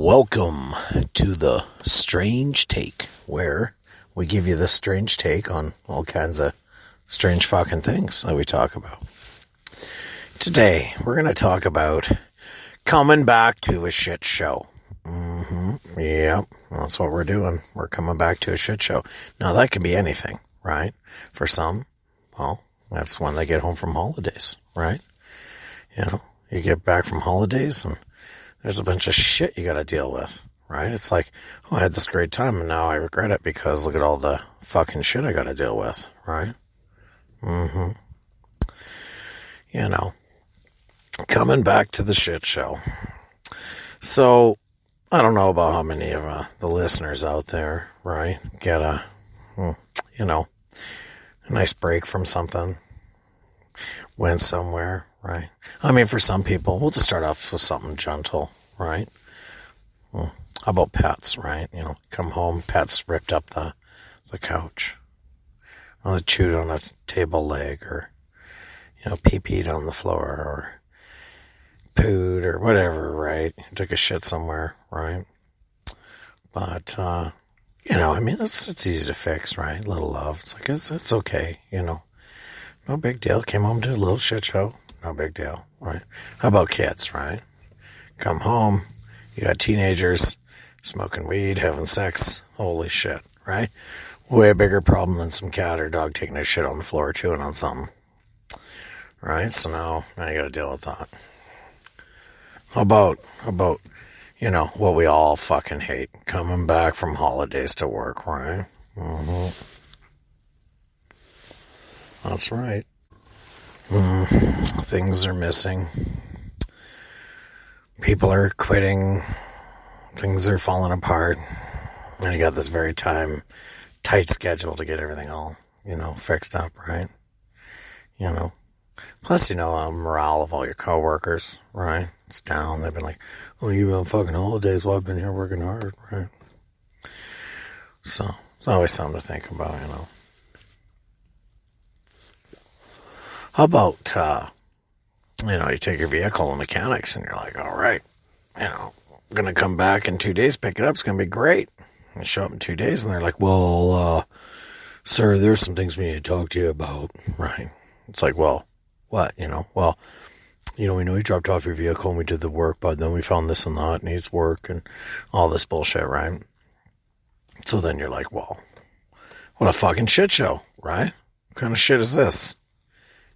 Welcome to the Strange Take, where we give you the strange take on all kinds of strange fucking things that we talk about. Today, we're going to talk about coming back to a shit show. Yep, that's what we're doing. We're coming back to a shit show. Now, that could be anything, right? For some, well, that's when they get home from holidays, right? You know, you get back from holidays and there's a bunch of shit you got to deal with, right? It's like, oh, I had this great time and now I regret it because look at all the fucking shit I got to deal with, right? You know, coming back to the shit show. So, I don't know about how many of the listeners out there, right, get a nice break from something, went somewhere, right? I mean, for some people, we'll just start off with something gentle, right? How about pets, right? You know, come home, pets ripped up the couch, or they chewed on a table leg, or, you know, pee-peed on the floor, or pooed, or whatever, right? Took a shit somewhere, right? But, you know, I mean, it's easy to fix, right? A little love. It's like, it's okay, you know. No big deal. Came home to a little shit show. No big deal, right? How about kids, right? Come home, you got teenagers smoking weed, having sex. Holy shit, right? Way bigger problem than some cat or dog taking a shit on the floor, chewing on something. Right? So now you gotta deal with that. How about, you know, what we all fucking hate? Coming back from holidays to work, right? That's right. Things are missing. People are quitting. Things are falling apart. And you got this very tight schedule to get everything all, you know, fixed up, right? You know. Plus, you know, morale of all your coworkers, right? It's down. They've been like, oh, you've been on fucking holidays. Well, I've been here working hard, right? So, it's always something to think about, you know. How about, you know, you take your vehicle to mechanics and you're like, all right, you know, I'm going to come back in 2 days, pick it up. It's going to be great. You show up in 2 days and they're like, well, sir, there's some things we need to talk to you about, right? It's like, well, what, you know? Well, you know, we know you dropped off your vehicle and we did the work, but then we found this and that needs work and all this bullshit, right? So then you're like, well, what a fucking shit show, right? What kind of shit is this?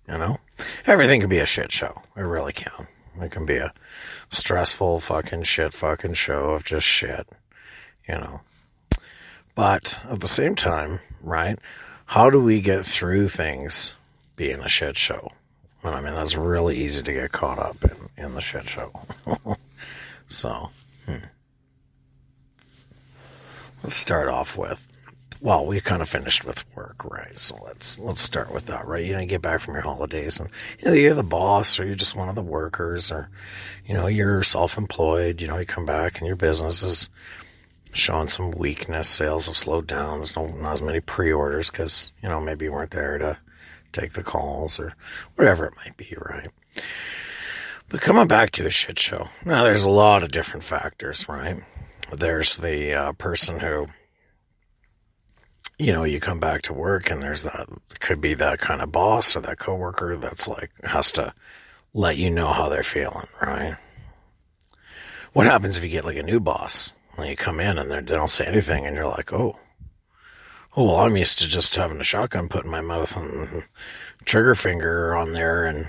You know, everything can be a shit show. It really can. It can be a stressful fucking show of just shit, you know. But at the same time, right, how do we get through things being a shit show? I mean, that's really easy to get caught up in the shit show. So, let's start off with, well, we kind of finished with work, right? So let's start with that, right? You know, you get back from your holidays and either you're the boss or you're just one of the workers or, you know, you're self-employed. You know, you come back and your business is showing some weakness. Sales have slowed down. There's not as many pre-orders because, you know, maybe you weren't there to take the calls or whatever it might be, right? But coming back to a shit show. Now, there's a lot of different factors, right? There's the person who, you know, you come back to work and there's that, could be that kind of boss or that coworker that's like, has to let you know how they're feeling, right? What happens if you get like a new boss and you come in and they don't say anything and you're like, oh, well, I'm used to just having a shotgun put in my mouth and trigger finger on there and,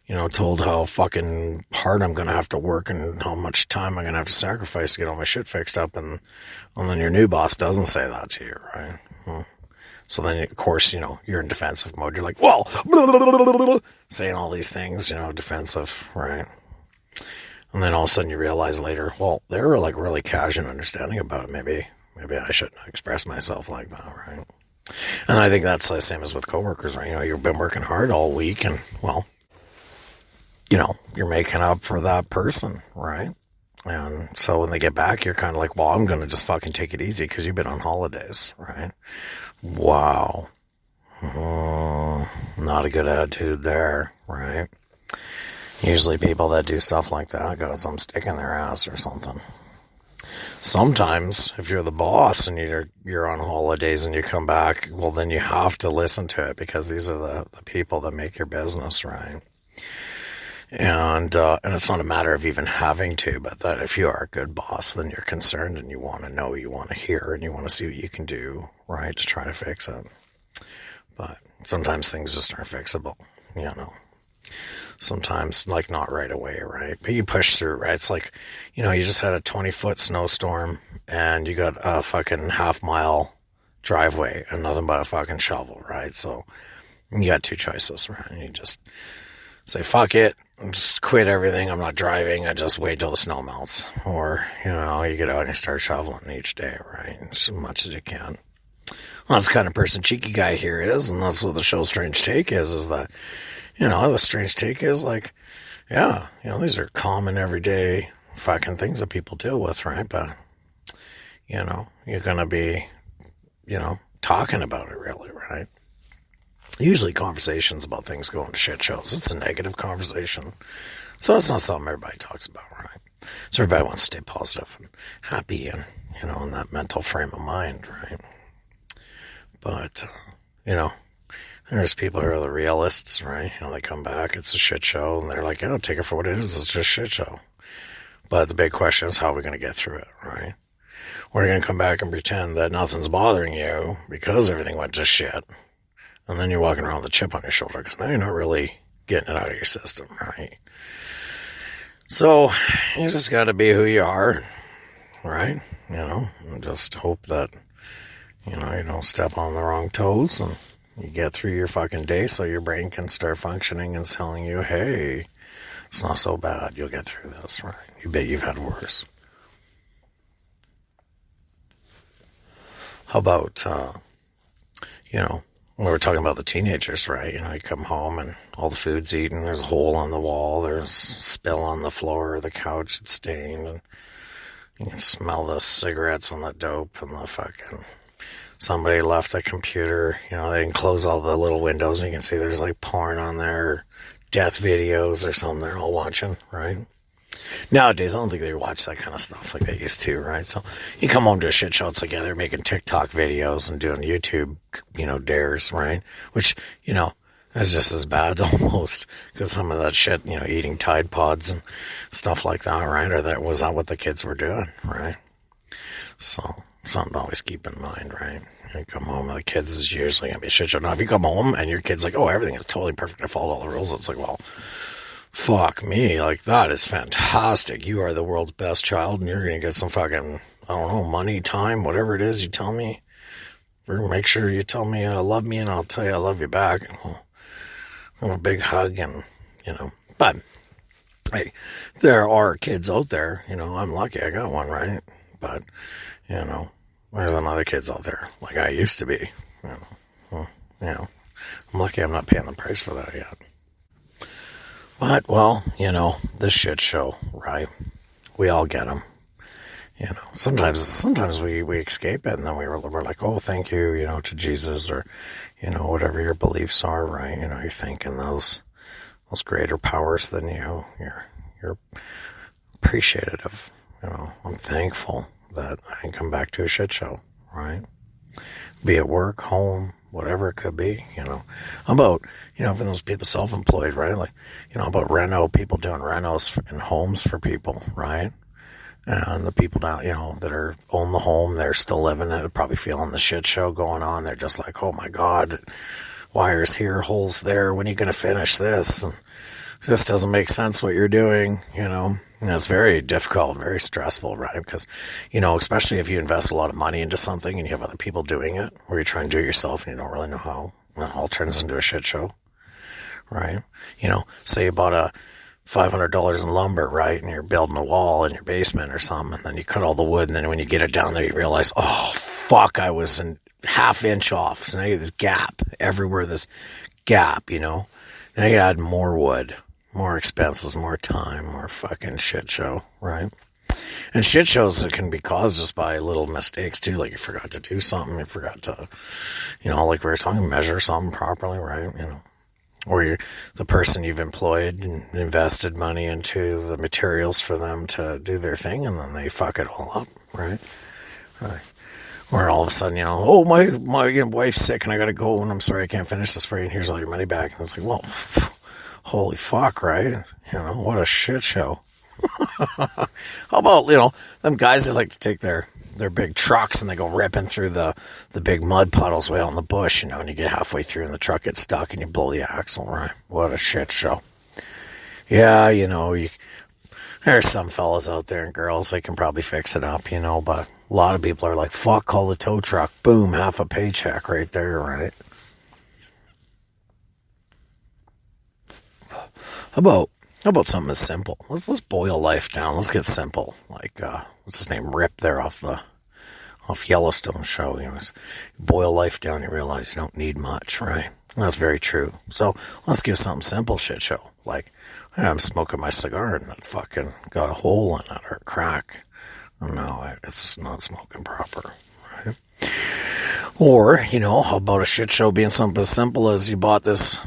you know, told how fucking hard I'm going to have to work and how much time I'm going to have to sacrifice to get all my shit fixed up. And then your new boss doesn't say that to you, right? So then, of course, you know, you're in defensive mode. You're like, well, blah, blah, blah, blah, blah, saying all these things, you know, defensive, right? And then all of a sudden you realize later, well, they were like really casual and understanding about it. Maybe I shouldn't express myself like that, right? And I think that's the same as with coworkers, right? You know, you've been working hard all week and, well, you know, you're making up for that person, right? And so when they get back, you're kind of like, well, I'm going to just fucking take it easy because you've been on holidays, right? Wow. Not a good attitude there, right? Usually people that do stuff like that got some stick in their ass or something. sometimes if you're the boss and you're on holidays and you come back, well, then you have to listen to it because these are the people that make your business, right? And it's not a matter of even having to, but that if you are a good boss, then you're concerned and you want to know, you want to hear, and you want to see what you can do, right, to try to fix it. But sometimes things just aren't fixable, you know. Sometimes, like, not right away, right? But you push through, right? It's like, you know, you just had a 20-foot snowstorm and you got a fucking half-mile driveway and nothing but a fucking shovel, right? So you got two choices, right? You just say, fuck it, just quit everything, I'm not driving, I just wait till the snow melts. Or, you know, you get out and you start shoveling each day, right? As much as you can. Well, that's the kind of person Cheeky Guy here is, and that's what the show Strange Take is that, you know, the Strange Take is like, yeah, you know, these are common everyday fucking things that people deal with, right? But, you know, you're going to be, you know, talking about it really, right? Usually conversations about things going to shit shows. It's a negative conversation. So it's not something everybody talks about, right? So everybody wants to stay positive and happy and, you know, in that mental frame of mind, right? But, you know, there's people who are the realists, right? You know, they come back, it's a shit show, and they're like, oh, take it for what it is, it's just a shit show. But the big question is, how are we going to get through it, right? Or are you going to come back and pretend that nothing's bothering you because everything went to shit, and then you're walking around with a chip on your shoulder, because now you're not really getting it out of your system, right? So, you just got to be who you are, right? You know, and just hope that, you know, you don't step on the wrong toes and you get through your fucking day so your brain can start functioning and telling you, hey, it's not so bad. You'll get through this, right? You bet you've had worse. How about, you know, when we were talking about the teenagers, right? You know, you come home and all the food's eaten. There's a hole on the wall. There's spill on the floor. The couch is stained. And you can smell the cigarettes and the dope and the fucking... Somebody left a computer, you know, they didn't close all the little windows and you can see there's like porn on there, or death videos or something they're all watching, right? Nowadays, I don't think they watch that kind of stuff like they used to, right? So you come home to a shit show, it's like, yeah, they're making TikTok videos and doing YouTube, you know, dares, right? Which, you know, is just as bad almost, because some of that shit, you know, eating Tide Pods and stuff like that, right? Or that was not what the kids were doing, right? So... something to always keep in mind, right? You come home and the kids is usually going to be a shit show. Now, if you come home and your kid's like, oh, everything is totally perfect, I followed all the rules, it's like, well, fuck me, like, that is fantastic. You are the world's best child, and you're going to get some fucking, I don't know, money, time, whatever it is you tell me. Or make sure you tell me love me, and I'll tell you I love you back. And we'll have a big hug, and, you know, but, hey, there are kids out there, you know, I'm lucky I got one, right? But, you know, there's some other kids out there, like I used to be, you know. Well, you know, I'm lucky I'm not paying the price for that yet. But, well, you know, this shit show, right? We all get them. You know, sometimes we escape it, and then we're like, oh, thank you, you know, to Jesus, or, you know, whatever your beliefs are, right? You know, you're thinking those greater powers than you. You're appreciative. You know, I'm thankful that I didn't come back to a shit show, right? Be at work, home, whatever it could be, you know. How about, you know, for those people self-employed, right? Like, you know, about reno, people doing renos in homes for people, right? And the people down, you know, that own the home, they're still living it, probably feeling the shit show going on. They're just like, oh my God, wires here, holes there. When are you going to finish this? And it just doesn't make sense what you're doing, you know. And it's very difficult, very stressful, right? Because, you know, especially if you invest a lot of money into something and you have other people doing it, or you try and do it yourself and you don't really know how, it all turns into a shit show, right? You know, say you bought a $500 in lumber, right? And you're building a wall in your basement or something, and then you cut all the wood, and then when you get it down there, you realize, oh, fuck, I was a half inch off. So now you have this gap everywhere, this gap, you know? Now you add more wood, more expenses, more time, more fucking shit show, right? And shit shows that can be caused just by little mistakes too, like you forgot to do something, you forgot to, you know, like we were talking, measure something properly, right? You know, or you're the person you've employed and invested money into the materials for them to do their thing, and then they fuck it all up, right? Right. Or all of a sudden, oh, my wife's sick and I gotta go and I'm sorry I can't finish this for you and here's all your money back. And it's like, well, holy fuck, right? What a shit show. How about, them guys that like to take their big trucks and they go ripping through the big mud puddles way out in the bush, and you get halfway through and the truck gets stuck and you blow the axle, right? What a shit show. Yeah, there's some fellas out there and girls, they can probably fix it up, but a lot of people are like, fuck, call the tow truck. Boom, half a paycheck right there, right? How about something as simple? Let's boil life down. Let's get simple. Like, what's his name? Rip there off Yellowstone show. You boil life down, you realize you don't need much, right? And that's very true. So let's give something simple shit show. Like, I'm smoking my cigar and it fucking got a hole in it or a crack. No, it's not smoking proper, right? Or, how about a shit show being something as simple as you bought this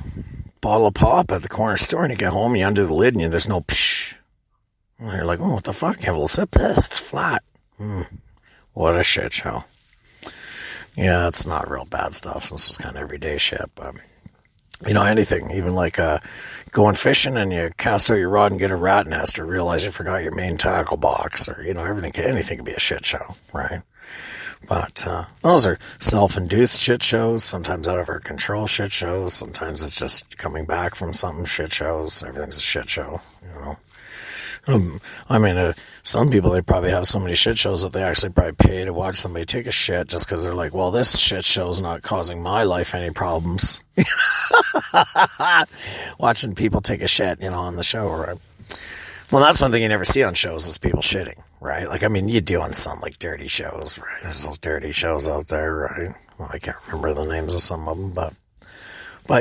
bottle of pop at the corner store and you get home and you undo the lid and there's no psh. And you're like, oh, what the fuck? You have a little sip? It's flat. What a shit show. Yeah, it's not real bad stuff. This is kind of everyday shit, but anything, even like going fishing and you cast out your rod and get a rat nest or realize you forgot your main tackle box or, anything could be a shit show, right? But those are self-induced shit shows, sometimes out of our control shit shows, sometimes it's just coming back from something shit shows, everything's a shit show, some people, they probably have so many shit shows that they actually probably pay to watch somebody take a shit just because they're like, well, this shit show's not causing my life any problems. Watching people take a shit, on the show, right? Well, that's one thing you never see on shows is people shitting, right? Like, you do on some, like, dirty shows, right? There's those dirty shows out there, right? Well, I can't remember the names of some of them, but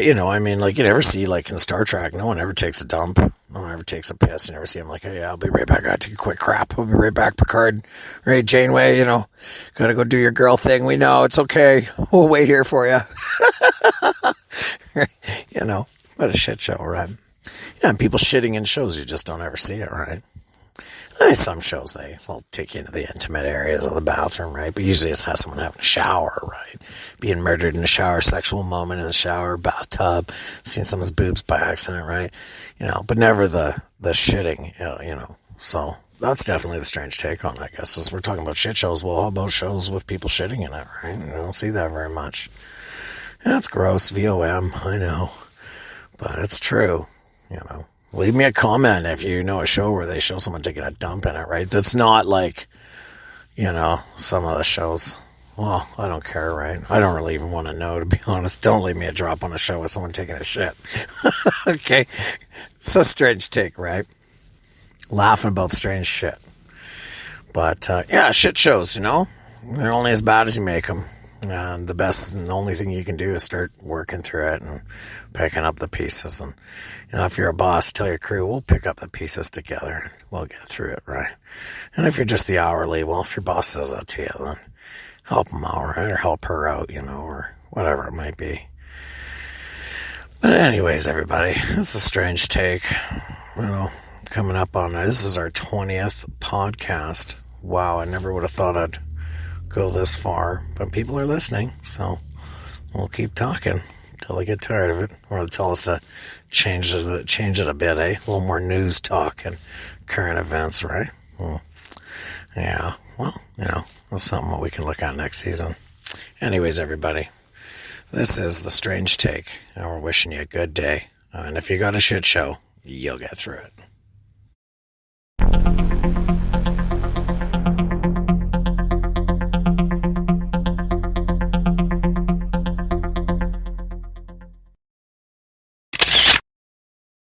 you never see, like, in Star Trek, no one ever takes a dump. No one ever takes a piss. You never see them like, hey, I'll be right back. I gotta take a quick crap. I'll be right back, Picard. Right, Janeway, gotta go do your girl thing. We know, it's okay. We'll wait here for you. What a shit show, right? Yeah, and people shitting in shows, you just don't ever see it, right? Some shows, they'll take you into the intimate areas of the bathroom, right? But usually it's someone having a shower, right? Being murdered in the shower, sexual moment in the shower, bathtub, seeing someone's boobs by accident, right? But never the shitting, So that's definitely the strange take on it, I guess, is we're talking about shit shows. Well, how about shows with people shitting in it, right? You don't see that very much. Yeah, it's gross, VOM, I know. But it's true, Leave me a comment if you know a show where they show someone taking a dump in it, right? That's not like, some of the shows. Well, I don't care, right? I don't really even want to know, to be honest. Don't leave me a drop on a show with someone taking a shit. Okay? It's a strange take, right? Laughing about strange shit. But, yeah, shit shows, They're only as bad as you make them. And the best and only thing you can do is start working through it and picking up the pieces. And, if you're a boss, tell your crew, we'll pick up the pieces together and we'll get through it, right? And if you're just the hourly, well, if your boss says that to you, then help him out, right? Or help her out, or whatever it might be. But anyways, everybody, it's a strange take, coming up on it. This is our 20th podcast. Wow, I never would have thought I'd go this far, but people are listening, so we'll keep talking until they get tired of it, or they'll tell us to change it a bit, eh? A little more news talk and current events, right? Yeah, well, that's something that we can look at next season. Anyways, everybody, this is The Strange Take, and we're wishing you a good day, and if you got a shit show, you'll get through it.